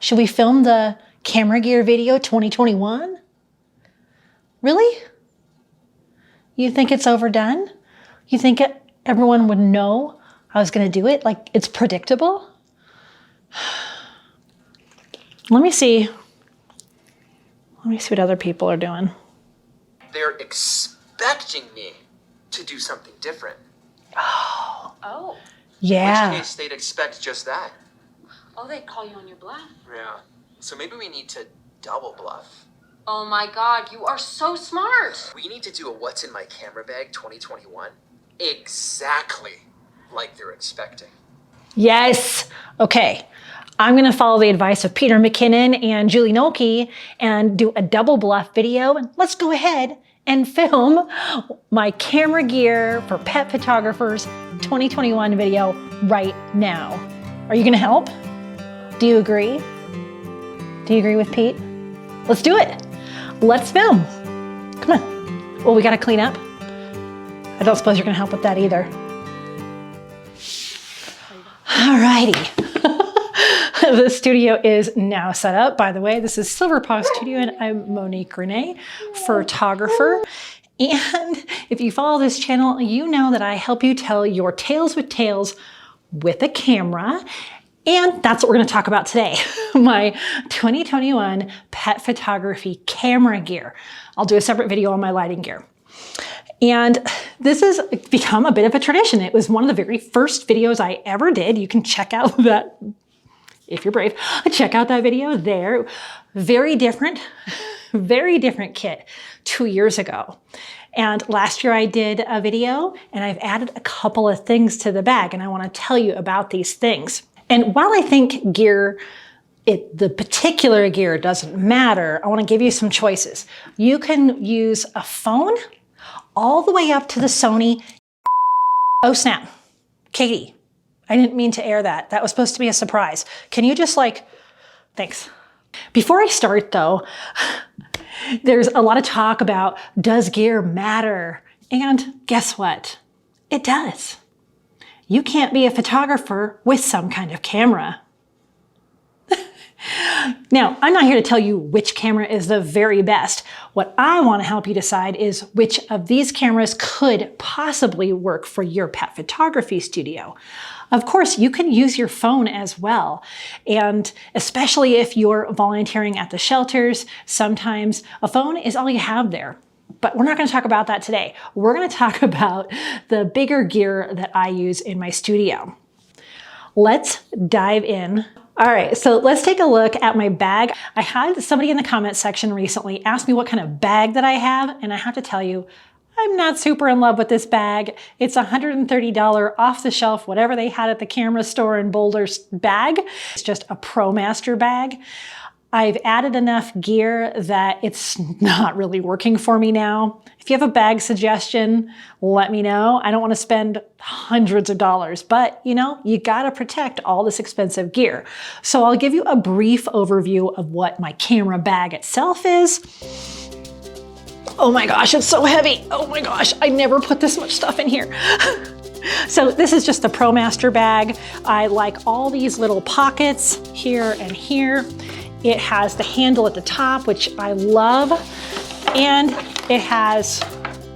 Should we film the camera gear video 2021? Really? You think it's overdone? You think everyone would know I was gonna do it? Like it's predictable? Let me see what other people are doing. They're expecting me to do something different. Oh. Yeah. In which case they'd expect just that. Oh, they'd call you on your bluff. Yeah. So maybe we need to double bluff. Oh my God, you are so smart. We need to do a what's in my camera bag 2021 exactly like they're expecting. Yes. Okay. I'm going to follow the advice of Peter McKinnon and Julie Nolke and do a double bluff video. And let's go ahead and film my camera gear for pet photographers 2021 video right now. Are you going to help? Do you agree? Do you agree with Pete? Let's do it. Let's film. Come on. Well, we got to clean up. I don't suppose you're going to help with that either. All righty. The studio is now set up. By the way, this is Silver Paw Studio and I'm Monique Renee, photographer. And if you follow this channel, you know that I help you tell your tales with tales with a camera. And that's what we're going to talk about today, my 2021 pet photography camera gear. I'll do a separate video on my lighting gear. And this has become a bit of a tradition. It was one of the very first videos I ever did. You can check out that, if you're brave, check out that video there. Very different kit 2 years ago. And last year I did a video and I've added a couple of things to the bag and I want to tell you about these things. And while I think gear, the particular gear doesn't matter, I want to give you some choices. You can use a phone all the way up to the Sony. Oh snap, Katie, I didn't mean to air that. That was supposed to be a surprise. Can you just thanks. Before I start though, there's a lot of talk about does gear matter? And guess what? It does. You can't be a photographer with some kind of camera. Now, I'm not here to tell you which camera is the very best. What I want to help you decide is which of these cameras could possibly work for your pet photography studio. Of course, you can use your phone as well. And especially if you're volunteering at the shelters, sometimes a phone is all you have there. But we're not going to talk about that today. We're going to talk about the bigger gear that I use in my studio. Let's dive in. All right, so let's take a look at my bag. I had somebody in the comment section recently ask me what kind of bag that I have, and I have to tell you, I'm not super in love with this bag. It's $130 off the shelf, whatever they had at the camera store in Boulder's bag. It's just a ProMaster bag. I've added enough gear that it's not really working for me now. If you have a bag suggestion, let me know. I don't want to spend hundreds of dollars, but you gotta protect all this expensive gear. So I'll give you a brief overview of what my camera bag itself is. Oh my gosh, it's so heavy. Oh my gosh, I never put this much stuff in here. So this is just the ProMaster bag. I like all these little pockets here and here. It has the handle at the top, which I love, and it has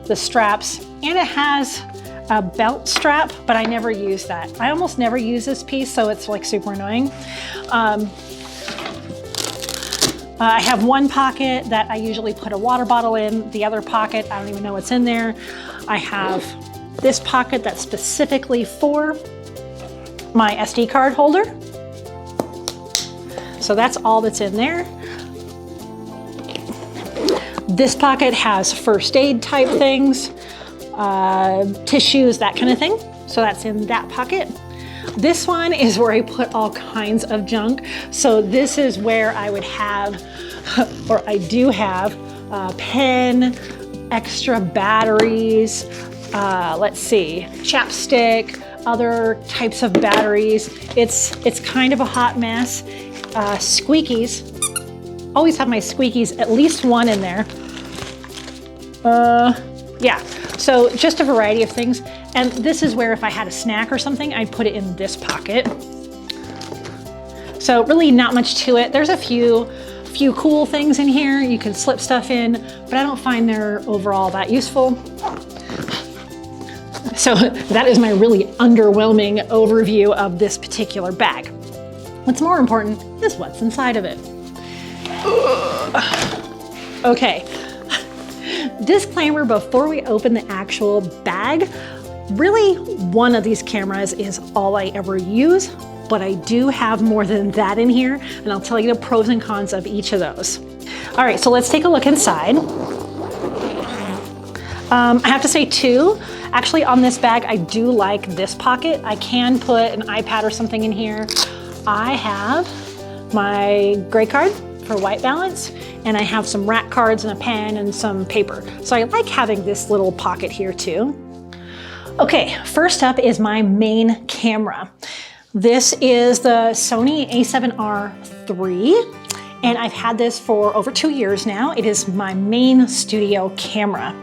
the straps, and it has a belt strap, but I never use that. I almost never use this piece, so it's super annoying. I have one pocket that I usually put a water bottle in. The other pocket, I don't even know what's in there. I have this pocket that's specifically for my SD card holder. So that's all that's in there. This pocket has first aid type things, tissues, that kind of thing. So that's in that pocket. This one is where I put all kinds of junk. So this is where I would have, or I do have, a pen, extra batteries, let's see, chapstick, other types of batteries. It's kind of a hot mess. Squeakies, always have my squeakies, at least one in there. Yeah, so just a variety of things. And this is where if I had a snack or something, I'd put it in this pocket. So really not much to it. There's a few cool things in here. You can slip stuff in, but I don't find they're overall that useful. So that is my really underwhelming overview of this particular bag. What's more important is what's inside of it. Okay, disclaimer before we open the actual bag, really one of these cameras is all I ever use, but I do have more than that in here, and I'll tell you the pros and cons of each of those. All right, so let's take a look inside. I have to say too, actually on this bag, I do like this pocket. I can put an iPad or something in here. I have my gray card for white balance, and I have some rack cards and a pen and some paper. So I like having this little pocket here too. Okay, first up is my main camera. This is the Sony a7R III, and I've had this for over 2 years now. It is my main studio camera.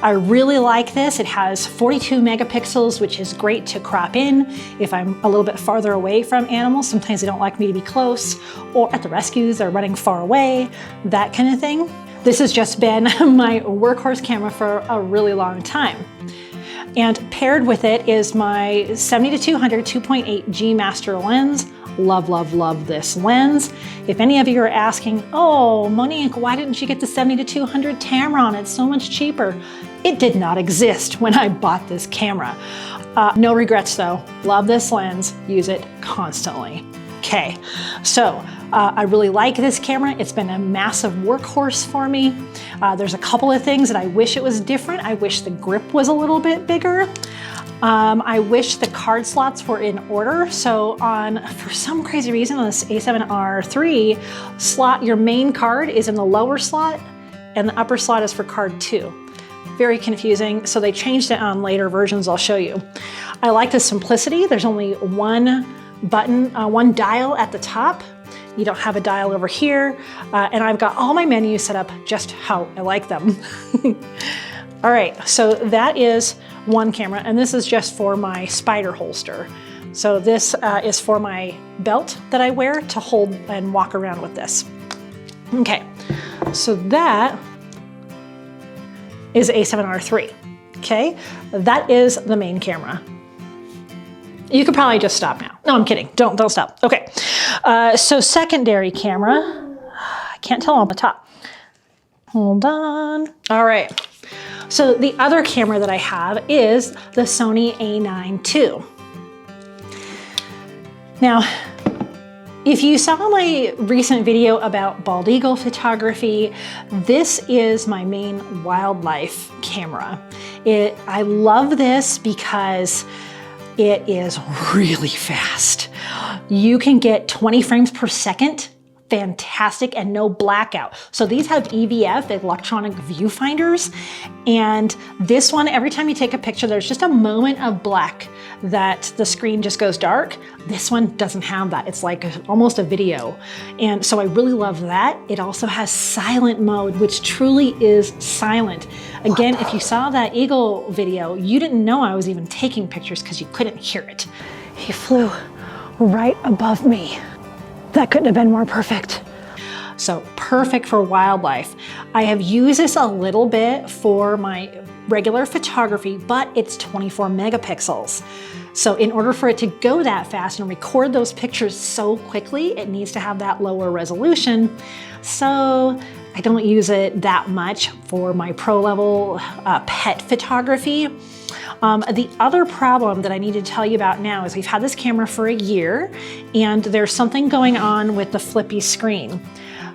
I really like this. It has 42 megapixels, which is great to crop in if I'm a little bit farther away from animals. Sometimes they don't like me to be close, or at the rescues, they're running far away, that kind of thing. This has just been my workhorse camera for a really long time. And paired with it is my 70-200 2.8 G Master lens. Love, love, love this lens. If any of you are asking, oh, Monique, why didn't you get the 70-200 Tamron? It's so much cheaper. It did not exist when I bought this camera. No regrets though. Love this lens, use it constantly. Okay, so I really like this camera. It's been a massive workhorse for me. There's a couple of things that I wish it was different. I wish the grip was a little bit bigger. I wish the card slots were in order. So for some crazy reason on this a7R III slot, your main card is in the lower slot and the upper slot is for card 2. Very confusing. So they changed it on later versions. I'll show you. I like the simplicity. There's only one button, one dial at the top. You don't have a dial over here. And I've got all my menus set up just how I like them. All right, so that is one camera, and this is just for my spider holster. So this is for my belt that I wear to hold and walk around with this. Okay, so that is a7R III, okay? That is the main camera. You could probably just stop now. No, I'm kidding, don't stop. Okay, so secondary camera, I can't tell on the top. Hold on, all right. So the other camera that I have is the Sony a9 II. Now, if you saw my recent video about bald eagle photography, this is my main wildlife camera. I love this because it is really fast. You can get 20 frames per second. Fantastic, and no blackout. So these have EVF, electronic viewfinders, and this one, every time you take a picture, there's just a moment of black that the screen just goes dark. This one doesn't have that. It's like almost a video. And so I really love that. It also has silent mode, which truly is silent. Again, if you saw that eagle video, you didn't know I was even taking pictures because you couldn't hear it. He flew right above me. That couldn't have been more perfect. So perfect for wildlife. I have used this a little bit for my regular photography, but it's 24 megapixels. So in order for it to go that fast and record those pictures so quickly, it needs to have that lower resolution. So I don't use it that much for my pro level pet photography. The other problem that I need to tell you about now is we've had this camera for a year and there's something going on with the flippy screen.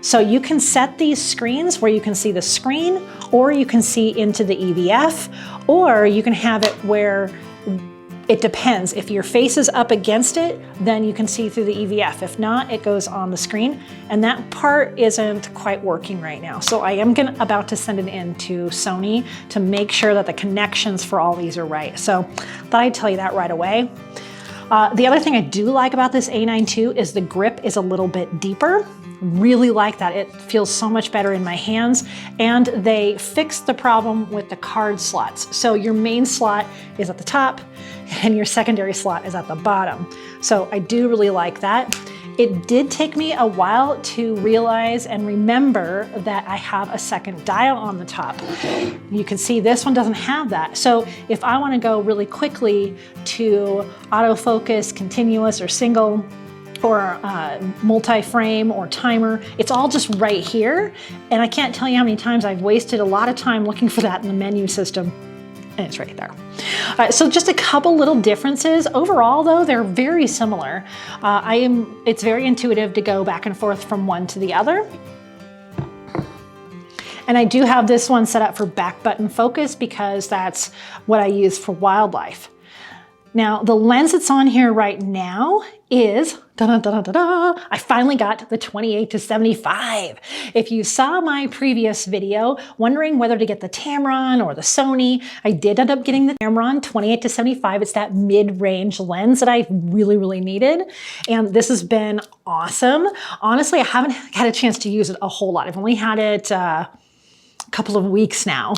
So you can set these screens where you can see the screen, or you can see into the EVF, or you can have it where it depends. If your face is up against it, then you can see through the EVF. If not, it goes on the screen. And that part isn't quite working right now. So I am about to send it in to Sony to make sure that the connections for all these are right. So thought I'd tell you that right away. The other thing I do like about this a9 II is the grip is a little bit deeper. Really like that. It feels so much better in my hands, and they fixed the problem with the card slots. So your main slot is at the top and your secondary slot is at the bottom. So I do really like that. It did take me a while to realize and remember that I have a second dial on the top. You can see this one doesn't have that. So if I want to go really quickly to autofocus, continuous, or single, or multi-frame or timer, it's all just right here. And I can't tell you how many times I've wasted a lot of time looking for that in the menu system. And it's right there. All right, so just a couple little differences. Overall though, they're very similar. It's very intuitive to go back and forth from one to the other. And I do have this one set up for back button focus because that's what I use for wildlife. Now, the lens that's on here right now is, I finally got the 28-75. If you saw my previous video wondering whether to get the Tamron or the Sony, I did end up getting the Tamron 28-75. It's that mid-range lens that I really, really needed. And this has been awesome. Honestly, I haven't had a chance to use it a whole lot. I've only had it couple of weeks now.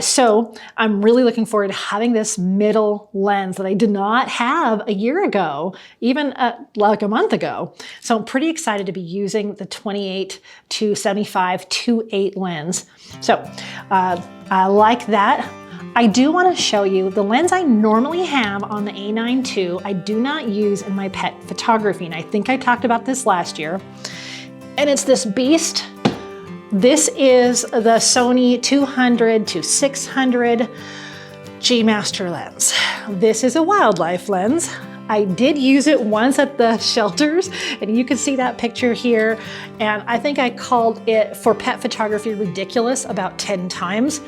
So I'm really looking forward to having this middle lens that I did not have a year ago, even like a month ago. So I'm pretty excited to be using the 28-75 2.8 lens. So I like that. I do want to show you the lens I normally have on the A9 II. I do not use in my pet photography. And I think I talked about this last year. And it's this beast. This is the Sony 200-600 G Master lens. This is a wildlife lens. I did use it once at the shelters, and you can see that picture here. And I think I called it, for pet photography, ridiculous about 10 times.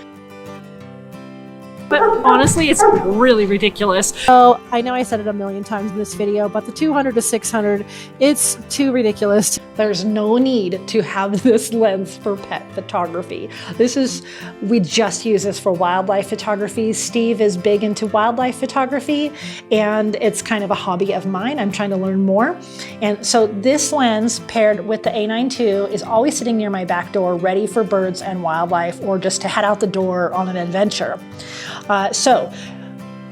But honestly, it's really ridiculous. So I know I said it a million times in this video, but the 200-600, it's too ridiculous. There's no need to have this lens for pet photography. We just use this for wildlife photography. Steve is big into wildlife photography, and it's kind of a hobby of mine. I'm trying to learn more. And so this lens paired with the A9 II is always sitting near my back door, ready for birds and wildlife, or just to head out the door on an adventure. So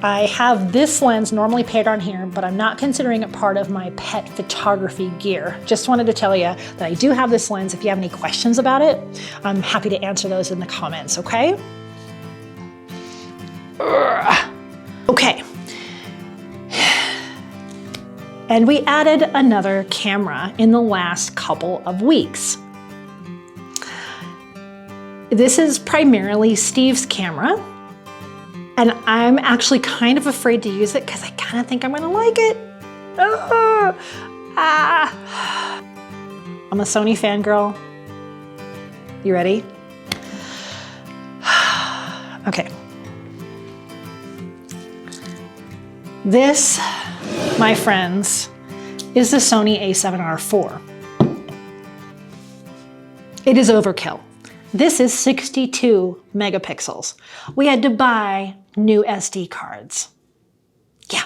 I have this lens normally paired on here, but I'm not considering it part of my pet photography gear. Just wanted to tell you that I do have this lens. If you have any questions about it, I'm happy to answer those in the comments, okay? Okay. And we added another camera in the last couple of weeks. This is primarily Steve's camera. And I'm actually kind of afraid to use it because I kind of think I'm gonna like it. I'm a Sony fangirl. You ready? Okay. This, my friends, is the Sony a7R IV. It is overkill. This is 62 megapixels. We had to buy new SD cards. Yeah.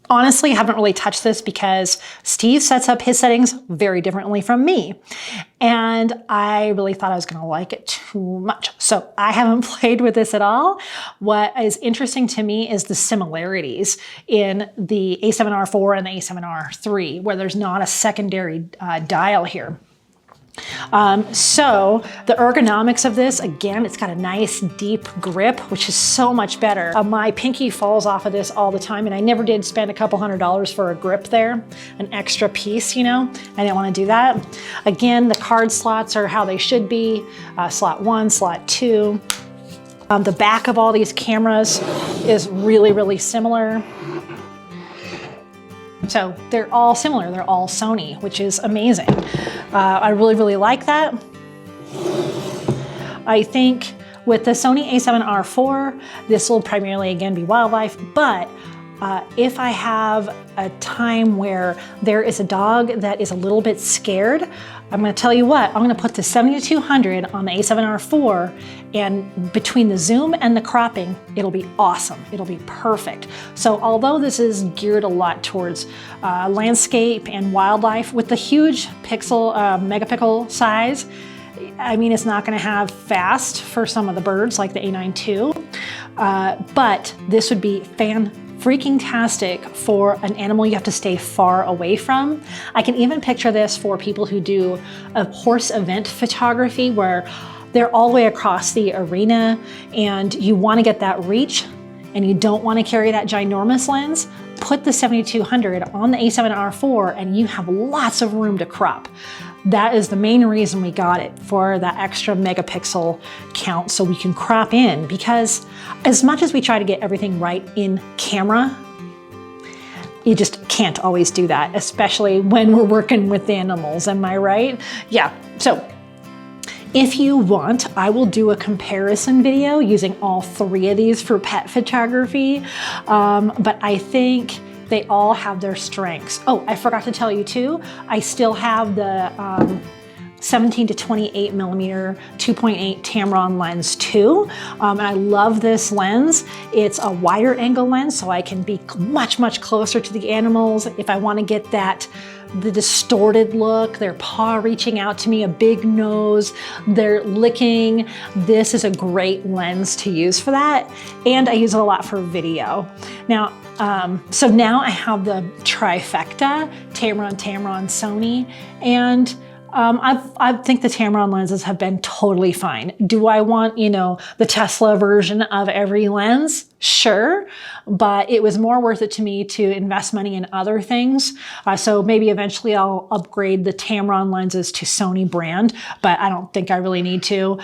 Honestly, I haven't really touched this because Steve sets up his settings very differently from me. And I really thought I was gonna like it too much. So I haven't played with this at all. What is interesting to me is the similarities in the a7R IV and the a7R III, where there's not a secondary dial here. So the ergonomics of this, again, it's got a nice deep grip, which is so much better. My pinky falls off of this all the time, and I never did spend a couple $100s for a grip there, an extra piece, you know. I didn't want to do that. Again, the card slots are how they should be, slot 1, slot 2. The back of all these cameras is really, really similar. So they're all similar, they're all Sony, which is amazing. I really, really like that. I think with the Sony a7R IV, this will primarily, again, be wildlife, but if I have a time where there is a dog that is a little bit scared, I'm gonna tell you what, I'm gonna put the 70-200 on the a7R IV, and between the zoom and the cropping, it'll be awesome. It'll be perfect. So although this is geared a lot towards landscape and wildlife, with the huge megapixel size, I mean, it's not gonna have fast for some of the birds like the A9 II, but this would be freaking-tastic for an animal you have to stay far away from. I can even picture this for people who do a horse event photography where they're all the way across the arena and you want to get that reach and you don't want to carry that ginormous lens. Put the 7200 on the A7R4 and you have lots of room to crop. That is the main reason we got it, for that extra megapixel count so we can crop in, because as much as we try to get everything right in camera, you just can't always do that, especially when we're working with animals, am I right? Yeah, so if you want, I will do a comparison video using all three of these for pet photography, but I think they all have their strengths. Oh, I forgot to tell you too, I still have the 17 to 28 millimeter 2.8 Tamron lens too. And I love this lens. It's a wider angle lens, so I can be much, much closer to the animals. If I want to get the distorted look, their paw reaching out to me, a big nose, they're licking. This is a great lens to use for that. And I use it a lot for video. Now, so now I have the trifecta, Tamron, Sony, and I think the Tamron lenses have been totally fine. Do I want, the Tesla version of every lens? Sure, but it was more worth it to me to invest money in other things. So maybe eventually I'll upgrade the Tamron lenses to Sony brand, but I don't think I really need to.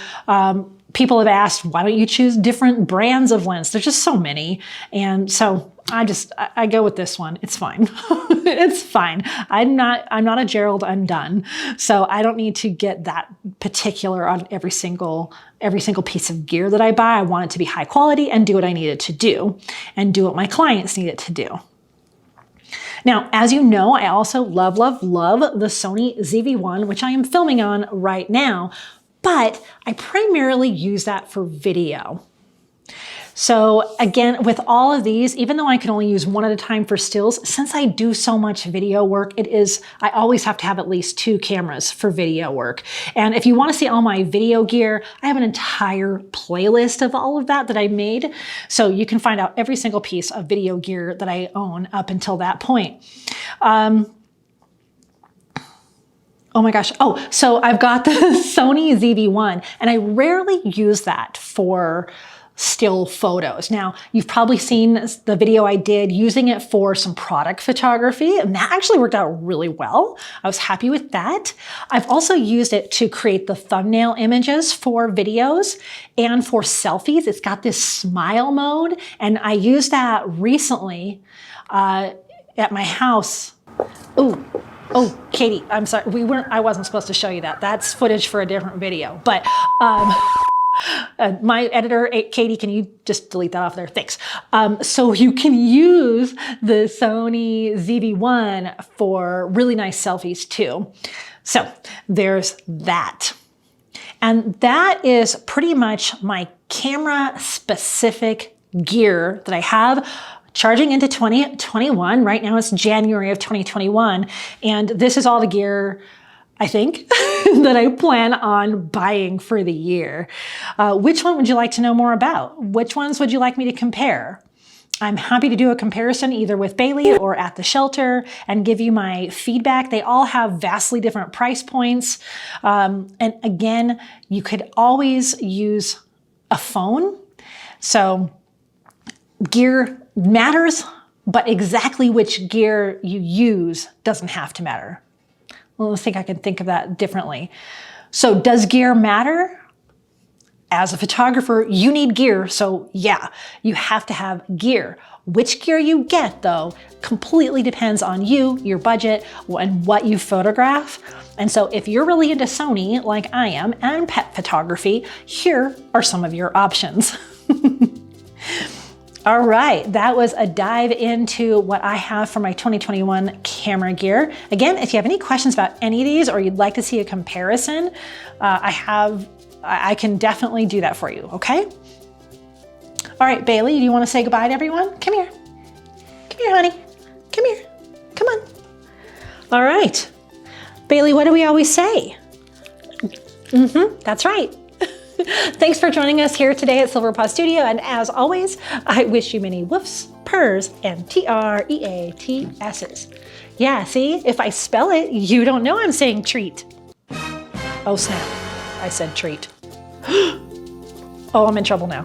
People have asked, why don't you choose different brands of lens? There's just so many. And so I go with this one. It's fine. It's fine. I'm not a Gerald Undone. So I don't need to get that particular on every single piece of gear that I buy. I want it to be high quality and do what I need it to do and do what my clients need it to do. Now, as you know, I also love the Sony ZV-1, which I am filming on right now, but I primarily use that for video. So again, with all of these, even though I can only use one at a time for stills, since I do so much video work, I always have to have at least 2 cameras for video work. And if you want to see all my video gear, I have an entire playlist of all of that I made. So you can find out every single piece of video gear that I own up until that point. Oh my gosh. Oh, so I've got the Sony ZV-1 and I rarely use that for still photos. Now, you've probably seen the video I did using it for some product photography, and that actually worked out really well. I was happy with that. I've also used it to create the thumbnail images for videos and for selfies. It's got this smile mode, and I used that recently at my house. Oh, Katie, I'm sorry. I wasn't supposed to show you that. That's footage for a different video, but my editor, Katie, can you just delete that off there? Thanks. So you can use the Sony ZV-1 for really nice selfies too. So there's that. And that is pretty much my camera specific gear that I have charging into 2021. Right now it's January of 2021. And this is all the gear I think, that I plan on buying for the year. Which one would you like to know more about? Which ones would you like me to compare? I'm happy to do a comparison either with Bailey or at the shelter and give you my feedback. They all have vastly different price points. And again, you could always use a phone. So gear matters, but exactly which gear you use doesn't have to matter. Well, let's think I can think of that differently. So does gear matter? As a photographer, you need gear. So yeah, you have to have gear. Which gear you get though, completely depends on you, your budget, and what you photograph. And so if you're really into Sony, like I am, and pet photography, here are some of your options. All right, that was a dive into what I have for my 2021 camera gear. Again, if you have any questions about any of these or you'd like to see a comparison, I can definitely do that for you, okay? All right, Bailey, do you want to say goodbye to everyone? Come here. Come here, honey. Come here. Come on. All right. Bailey, what do we always say? That's right. Thanks for joining us here today at Silver Paw Studio, and as always, I wish you many woofs, PERS and TREATSs. Yeah, see, if I spell it, you don't know I'm saying treat. Oh snap, I said treat. Oh, I'm in trouble now.